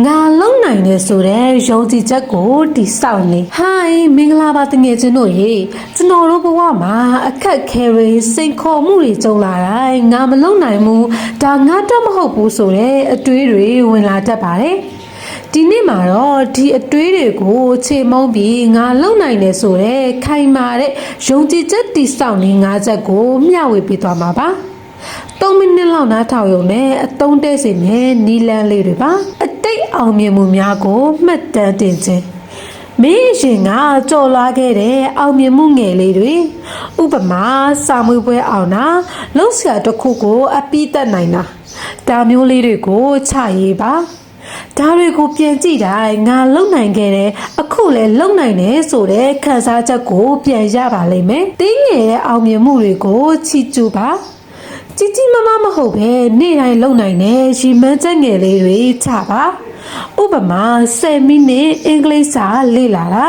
ငါလုံနိုင်တယ်ဆိုတဲ့ယုံကြည်ချက်ကိုတိဆောက်နေဟိုင်းမင်္ဂလာပါတငယ်ချင်းတို့ရေကျွန်တော်တို့ဘဝမှာအခက်ခဲတွေစိန်ခေါ်မှုတွေကြုံလာတိုင်းငါမလုံနိုင်ဘူးဒါငါတော့မဟုတ်ဘူးဆိုတဲ့အတွေးတွေဝင်လာတတ်ပါတယ်ဒီနေ့မှာတော့ဒီအတွေးတွေကိုခြေမုံပြီးငါလုံနိုင်တယ်ဆိုတဲ့ခိုင်မာတဲ့ယုံကြည်ချက်တိဆောက်နေငါချက်ကိုမျှဝေပေးသွားမှာပါ3 မိနစ်လောက်နားထောင်ရုံနဲ့အသုံးတဲ့စီနဲ့နီလန်းလေးတွေပါအတိတ်အောင်မြင်မှုများကိုမှတ်တမ်းတင်ခြင်းမင်းရှင်ကကြော်လာခဲ့တဲ့အောင်မြင်မှုငယ်လေးတွေဥပမာစာမွေးပွဲအောင်တာလှုပ်ရှားတစ်ခုကိုအပိသက်နိုင်တာဒါမျိုးလေးတွေကိုချရေးပါဒါတွေကိုပြန်ကြည့်တိုင်းငါလုံနိုင်ခဲ့တဲ့အခုလည်းလုံနိုင်တယ်ဆိုတဲ့ခံစားချက်ကိုပြန်ရပါလိမ့်မယ်တင်းငယ်တဲ့အောင်မြင်မှုတွေကိုချီးကျူးပါကြီးကြီးမားမားမဟုတ်ပဲနေ့တိုင်းလုံနိုင်တဲ့ရီမန်းချက်ငယ်လေးတွေချပါဥပမာ10 မိနစ်အင်္ဂလိပ်စာလေ့လာတာ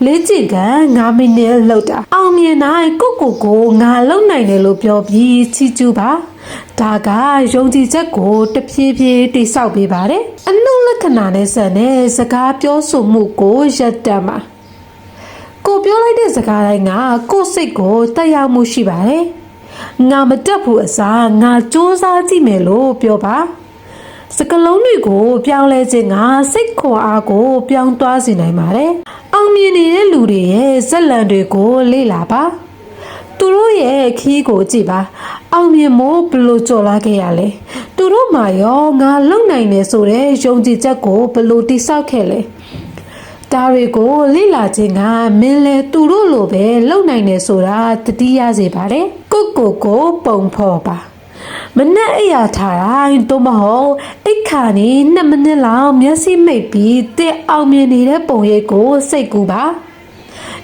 လေ့ကျင့်ခန်း9 မိနစ်လုပ်တာအောင်မြင်တိုင်းကိုငါလုံနိုင်တယ်လို့ပြောပြီးချီးကျူးပါဒါကယုံကြည်ချက်ကိုတဖြည်းဖြည်းတိဆောက်ပေးပါတယ်အနုလက္ခဏာနဲ့ဆက်တဲ့စကားပြောဆိုမှုကိုရပ်တန့်ပါကိုပြောလိုက်တဲ့စကားတိုင်းကကိုယ်စိတ်ကိုတက်ရောက်မှုရှိပါတယ်ငါမတက်ဘူးအစားငါစူးစမ်းကြည့်မယ်လို့ပြောပါစကလုံးတွေကိုပြောင်းလဲခြင်းကစိတ်ခွန်အားကိုပြောင်းသွားစေနိုင်ပါတယ်အောင်မြင်နေတဲ့လူတွေရဲ့ဇက်လံတွေကိုလေ့လာပါသူတို့ရဲ့ခီးကိုကြည့်ပါအောင်မြင်မို့ဘလို့ကြော်လာခဲ့ရလဲသူတို့မှာရောငါလုံနိုင်တယ်ဆိုတဲ့ယုံကြည်ချက်ကိုဘလို့တိဆောက်ခဲ့လဲဒါတွေကိုလေ့လာခြင်းကမင်းလဲသူတို့လိုပဲလုံနိုင်တယ်ဆိုတာတတိယစေပါတယ်ကိုပုံဖော်ပါမနဲ့အရာထားတိုင်းတော့မဟုတ်အခါနေ2 မိနစ်လောက်မျက်စိမိတ်ပြီးတဲ့အောင်မြင်နေတဲ့ပုံရိပ်ကိုစိတ်ကူပါ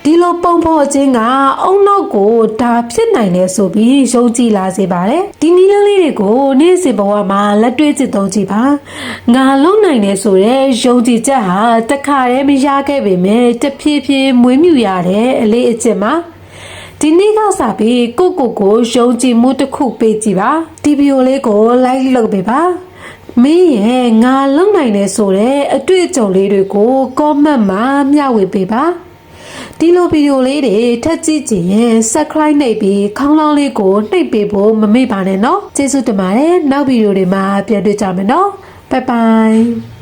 ဒီလိုပုံဖော်ခြင်းကအုံနောက်ကိုဒါဖြစ်နိုင်တယ်ဆိုပြီးယုံကြည်လာစေပါတယ်ဒီနည်းလမ်းလေးတွေကိုနေ့စဉ်ဘဝမှာလက်တွေ့ကျင့်သုံးကြည့်ပါငါလုံနိုင်တယ်ဆိုတဲ့ယုံကြည်ချက်ဟာတခါတည်းမရခဲ့ပေမဲ့တဖြည်းဖြည်းမွေးမြူရတဲ့အလေးအကျင့်ပါဒီနေ့ကစပြီးကိုယုံကြည်မှုတစ်ခုပေးကြည့်ပါဒီဗီဒီယိုလေးကို like လုပ်ပေးပါမင်းရဲ့ငါလုံနိုင်တယ်ဆိုတဲ့အတွေ့အကြုံလေးတွေကို comment မှာမျှဝေပေးပါဒီလိုဗီဒီယိုလေးတွေထပ်ကြည့်ကြရင် subscribe နှိပ်ပြီးခေါင်းလောင်းလေးကိုနှိပ်ပေးဖို့မမေ့ပါနဲ့နော်ကျေးဇူးတင်ပါတယ်နောက်ဗီဒီယိုတွေမှာပြန်တွေ့ကြမယ်နော် bye bye